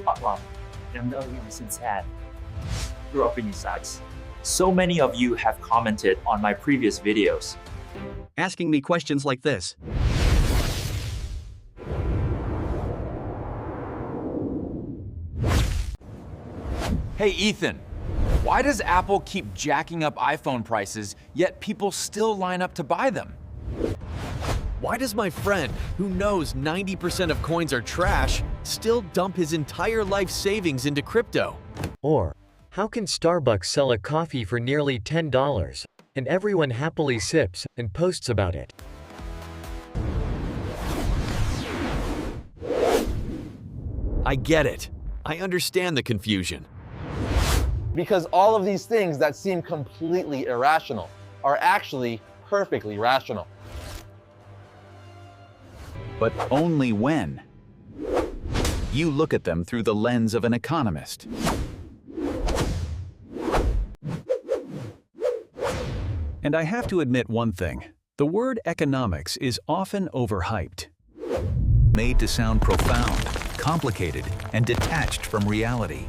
Well, I'm the only since had grew up in these sites. So many of you have commented on my previous videos, asking me questions like this. Hey Ethan, why does Apple keep jacking up iPhone prices, yet people still line up to buy them? Why does my friend, who knows 90% of coins are trash, still dump his entire life savings into crypto? Or, how can Starbucks sell a coffee for nearly $10, and everyone happily sips and posts about it? I get it. I understand the confusion. Because all of these things that seem completely irrational are actually perfectly rational. But only when you look at them through the lens of an economist. And I have to admit one thing. The word economics is often overhyped, made to sound profound, complicated, and detached from reality.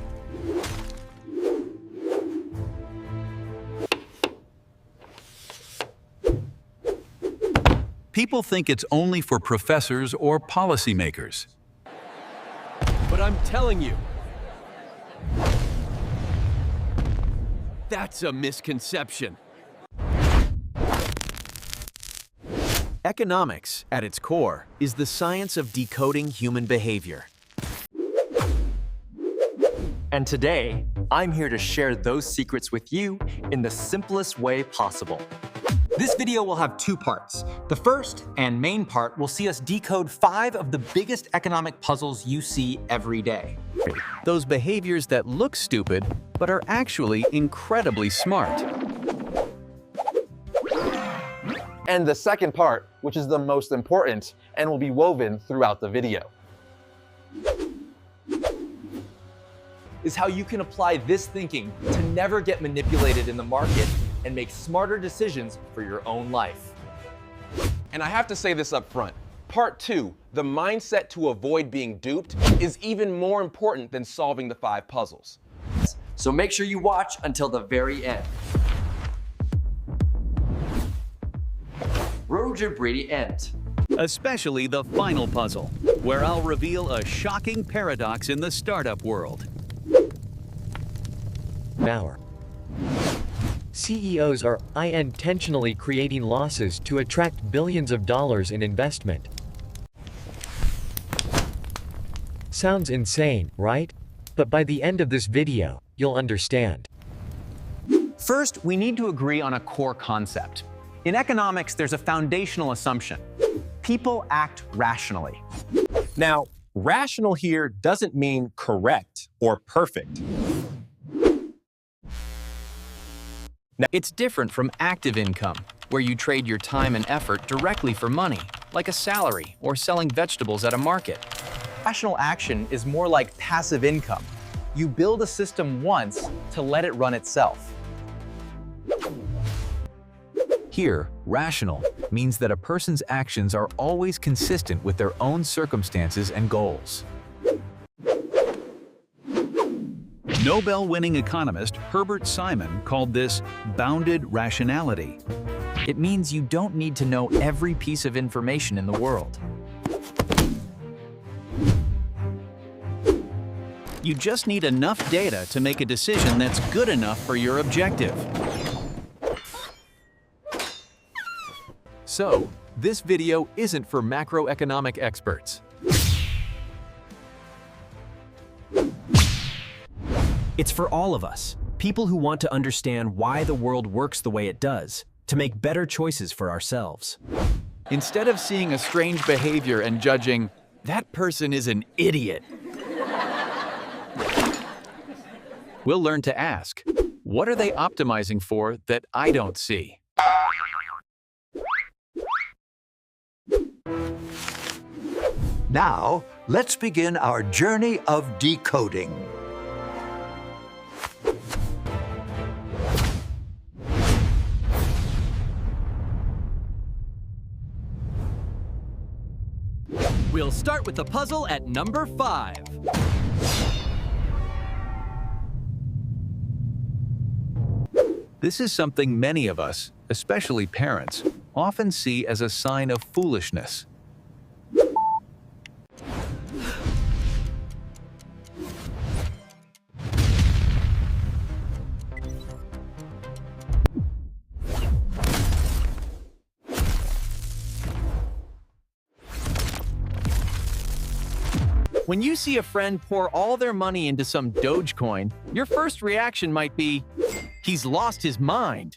People think it's only for professors or policymakers. But I'm telling you, that's a misconception. Economics, at its core, is the science of decoding human behavior. And today, I'm here to share those secrets with you in the simplest way possible. This video will have two parts. The first and main part will see us decode 5 of the biggest economic puzzles you see every day. Those behaviors that look stupid, but are actually incredibly smart. And the second part, which is the most important and will be woven throughout the video, is how you can apply this thinking to never get manipulated in the market and make smarter decisions for your own life. And I have to say this up front. Part 2, the mindset to avoid being duped, is even more important than solving the 5 puzzles. So make sure you watch until the very end. Roger Brady end. Especially the final puzzle, where I'll reveal a shocking paradox in the startup world. Now, CEOs are intentionally creating losses to attract billions of dollars in investment. Sounds insane, right? But by the end of this video, you'll understand. First, we need to agree on a core concept. In economics, there's a foundational assumption. People act rationally. Now, rational here doesn't mean correct or perfect. It's different from active income, where you trade your time and effort directly for money, like a salary or selling vegetables at a market. Rational action is more like passive income. You build a system once to let it run itself. Here, rational means that a person's actions are always consistent with their own circumstances and goals. Nobel-winning economist Herbert Simon called this bounded rationality. It means you don't need to know every piece of information in the world. You just need enough data to make a decision that's good enough for your objective. So, this video isn't for macroeconomic experts. It's for all of us, people who want to understand why the world works the way it does, to make better choices for ourselves. Instead of seeing a strange behavior and judging, that person is an idiot, we'll learn to ask, what are they optimizing for that I don't see? Now, let's begin our journey of decoding. We'll start with the puzzle at number 5. This is something many of us, especially parents, often see as a sign of foolishness. When you see a friend pour all their money into some Dogecoin, your first reaction might be, he's lost his mind.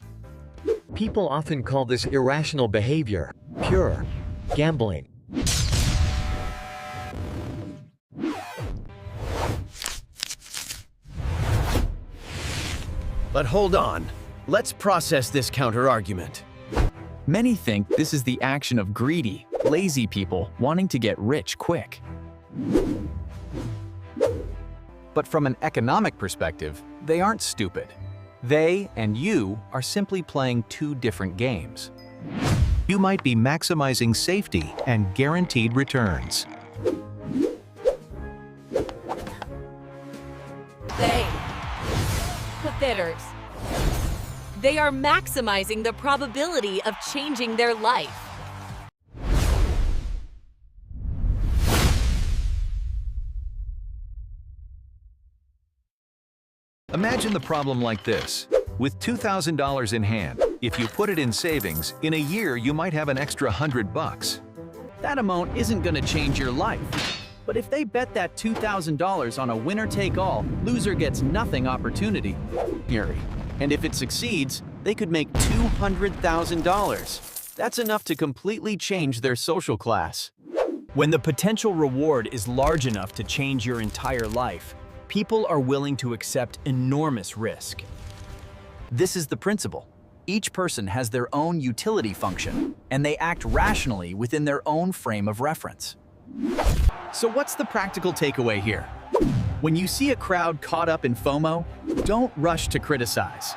People often call this irrational behavior, pure gambling. But hold on. Let's process this counter-argument. Many think this is the action of greedy, lazy people wanting to get rich quick. But from an economic perspective, they aren't stupid. They and you are simply playing two different games. You might be maximizing safety and guaranteed returns. Bidders. They are maximizing the probability of changing their life. Imagine the problem like this. With $2,000 in hand, if you put it in savings, in a year you might have an extra $100. That amount isn't going to change your life. But if they bet that $2,000 on a winner-take-all, loser-gets-nothing opportunity, and if it succeeds, they could make $200,000. That's enough to completely change their social class. When the potential reward is large enough to change your entire life, people are willing to accept enormous risk. This is the principle. Each person has their own utility function, and they act rationally within their own frame of reference. So what's the practical takeaway here? When you see a crowd caught up in FOMO, don't rush to criticize.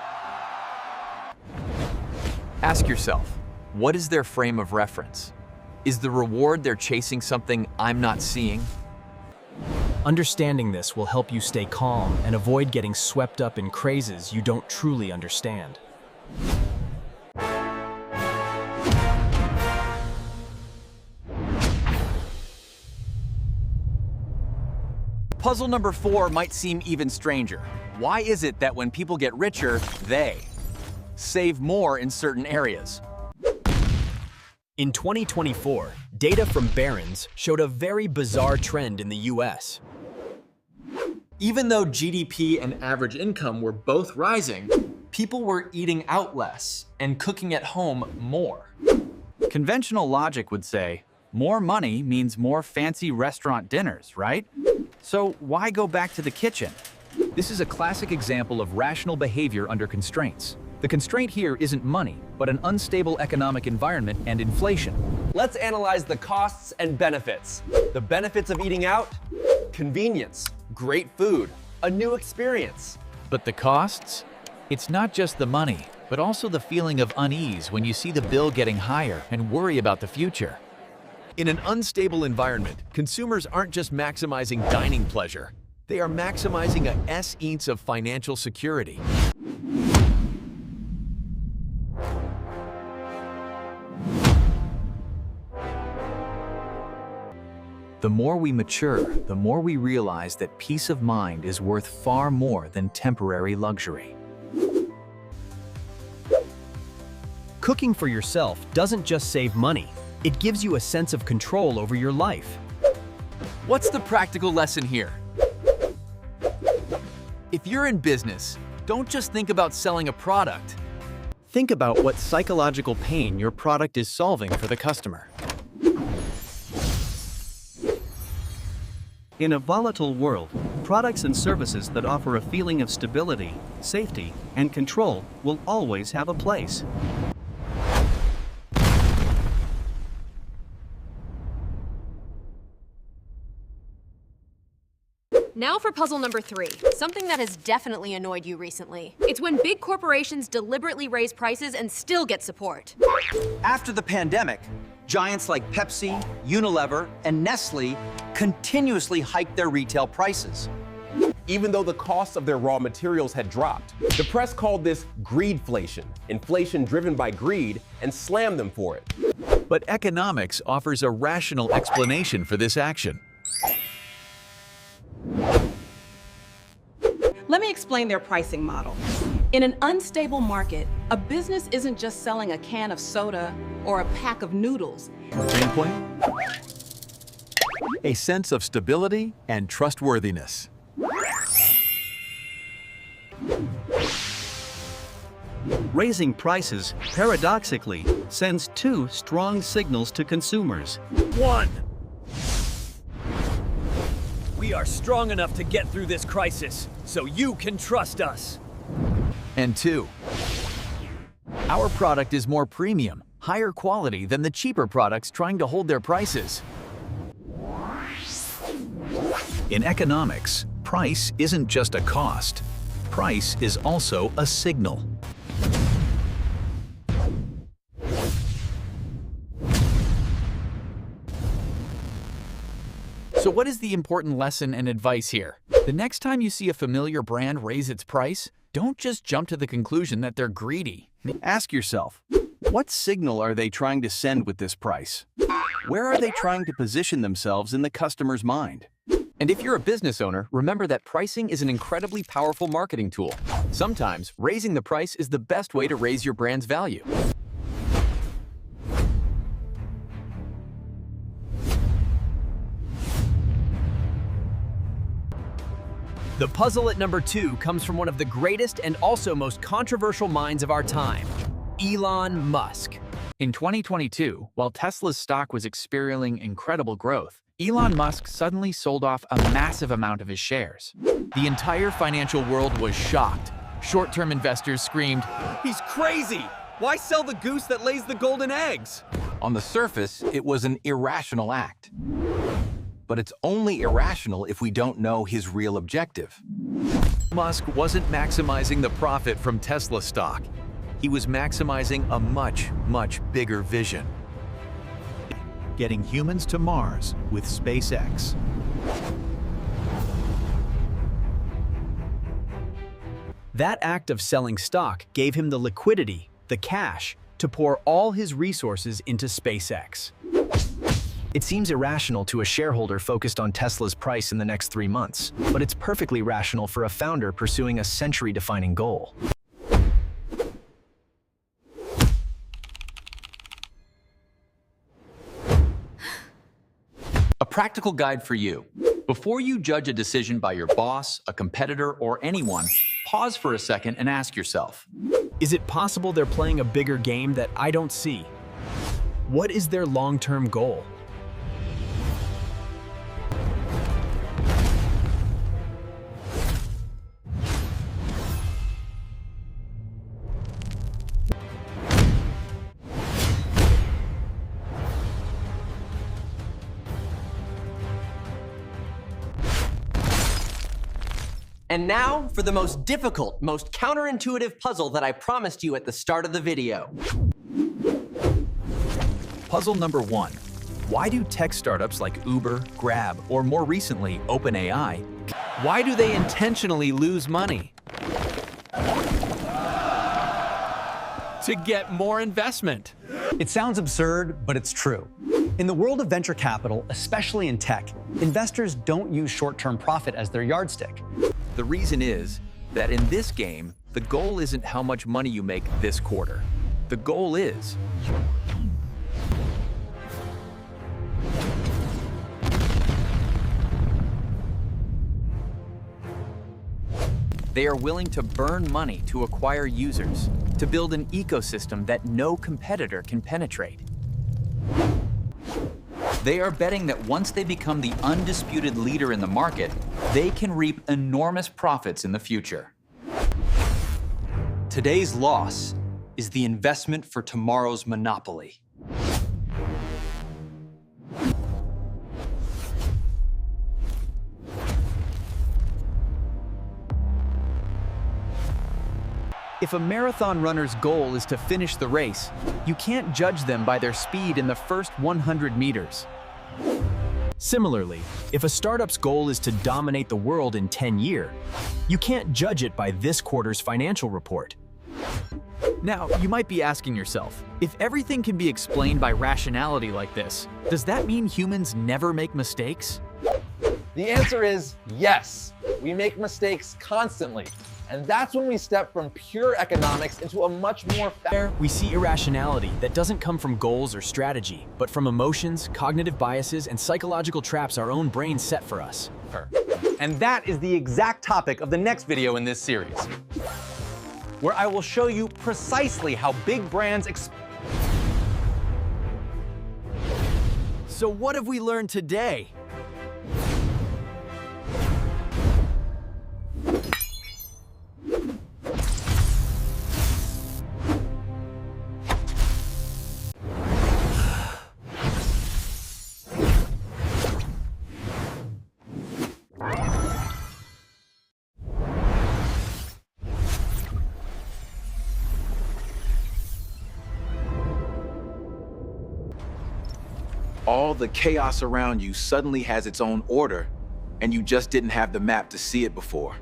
Ask yourself, what is their frame of reference? Is the reward they're chasing something I'm not seeing? Understanding this will help you stay calm and avoid getting swept up in crazes you don't truly understand. Puzzle number 4 might seem even stranger. Why is it that when people get richer, they save more in certain areas? In 2024, data from Barron's showed a very bizarre trend in the US. Even though GDP and average income were both rising, people were eating out less and cooking at home more. Conventional logic would say, more money means more fancy restaurant dinners, right? So why go back to the kitchen? This is a classic example of rational behavior under constraints. The constraint here isn't money, but an unstable economic environment and inflation. Let's analyze the costs and benefits. The benefits of eating out: convenience, great food, a new experience. But the costs? It's not just the money, but also the feeling of unease when you see the bill getting higher and worry about the future. In an unstable environment, consumers aren't just maximizing dining pleasure. They are maximizing a essence of financial security. The more we mature, the more we realize that peace of mind is worth far more than temporary luxury. Cooking for yourself doesn't just save money. It gives you a sense of control over your life. What's the practical lesson here? If you're in business, don't just think about selling a product. Think about what psychological pain your product is solving for the customer. In a volatile world, products and services that offer a feeling of stability, safety, and control will always have a place. Now for puzzle number 3, something that has definitely annoyed you recently. It's when big corporations deliberately raise prices and still get support. After the pandemic, giants like Pepsi, Unilever, and Nestle continuously hiked their retail prices. even though the costs of their raw materials had dropped. The press called this greedflation, inflation driven by greed, and slammed them for it. But economics offers a rational explanation for this action. Let me explain their pricing model. In an unstable market, a business isn't just selling a can of soda or a pack of noodles. Main point? A sense of stability and trustworthiness. Raising prices, paradoxically, sends two strong signals to consumers. 1. We are strong enough to get through this crisis, so you can trust us. And 2. Our product is more premium, higher quality than the cheaper products trying to hold their prices. In economics, price isn't just a cost. Price is also a signal. So what is the important lesson and advice here? The next time you see a familiar brand raise its price, don't just jump to the conclusion that they're greedy. Ask yourself, what signal are they trying to send with this price? Where are they trying to position themselves in the customer's mind? And if you're a business owner, remember that pricing is an incredibly powerful marketing tool. Sometimes, raising the price is the best way to raise your brand's value. The puzzle at number 2 comes from one of the greatest and also most controversial minds of our time, Elon Musk. In 2022, while Tesla's stock was experiencing incredible growth, Elon Musk suddenly sold off a massive amount of his shares. The entire financial world was shocked. Short-term investors screamed, "He's crazy! Why sell the goose that lays the golden eggs?" On the surface, it was an irrational act. But it's only irrational if we don't know his real objective. Musk wasn't maximizing the profit from Tesla stock. He was maximizing a much, much bigger vision. Getting humans to Mars with SpaceX. That act of selling stock gave him the liquidity, the cash, to pour all his resources into SpaceX. It seems irrational to a shareholder focused on Tesla's price in the next 3 months, but it's perfectly rational for a founder pursuing a century-defining goal. A practical guide for you. Before you judge a decision by your boss, a competitor, or anyone, pause for a second and ask yourself, is it possible they're playing a bigger game that I don't see? What is their long-term goal? And now for the most difficult, most counterintuitive puzzle that I promised you at the start of the video. Puzzle number 1. Why do tech startups like Uber, Grab, or more recently, OpenAI, why do they intentionally lose money? To get more investment. It sounds absurd, but it's true. In the world of venture capital, especially in tech, investors don't use short-term profit as their yardstick. The reason is that in this game, the goal isn't how much money you make this quarter. The goal is they are willing to burn money to acquire users, to build an ecosystem that no competitor can penetrate. They are betting that once they become the undisputed leader in the market, they can reap enormous profits in the future. today's loss is the investment for tomorrow's monopoly. If a marathon runner's goal is to finish the race, you can't judge them by their speed in the first 100 meters. Similarly, if a startup's goal is to dominate the world in 10 years, you can't judge it by this quarter's financial report. Now, you might be asking yourself, if everything can be explained by rationality like this, does that mean humans never make mistakes? The answer is yes. We make mistakes constantly. And that's when we step from pure economics into a much more We see irrationality that doesn't come from goals or strategy, but from emotions, cognitive biases, and psychological traps our own brains set for us. And that is the exact topic of the next video in this series, where I will show you precisely how big brands So what have we learned today? All the chaos around you suddenly has its own order, and you just didn't have the map to see it before.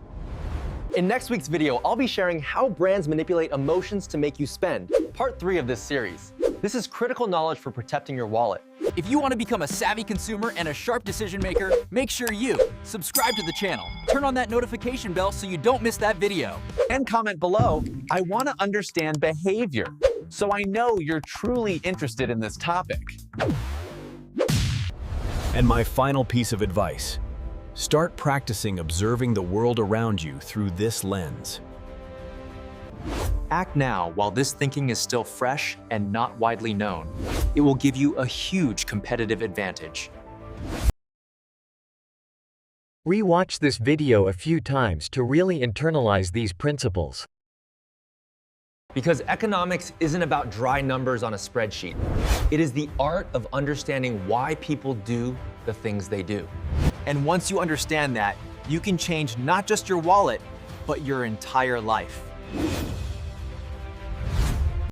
In next week's video, I'll be sharing how brands manipulate emotions to make you spend, part 3 of this series. This is critical knowledge for protecting your wallet. If you want to become a savvy consumer and a sharp decision maker, make sure you subscribe to the channel, turn on that notification bell so you don't miss that video, and comment below, I want to understand behavior, so I know you're truly interested in this topic. And my final piece of advice: start practicing observing the world around you through this lens. Act now while this thinking is still fresh and not widely known. It will give you a huge competitive advantage. Rewatch this video a few times to really internalize these principles. Because economics isn't about dry numbers on a spreadsheet. It is the art of understanding why people do the things they do. And once you understand that, you can change not just your wallet, but your entire life.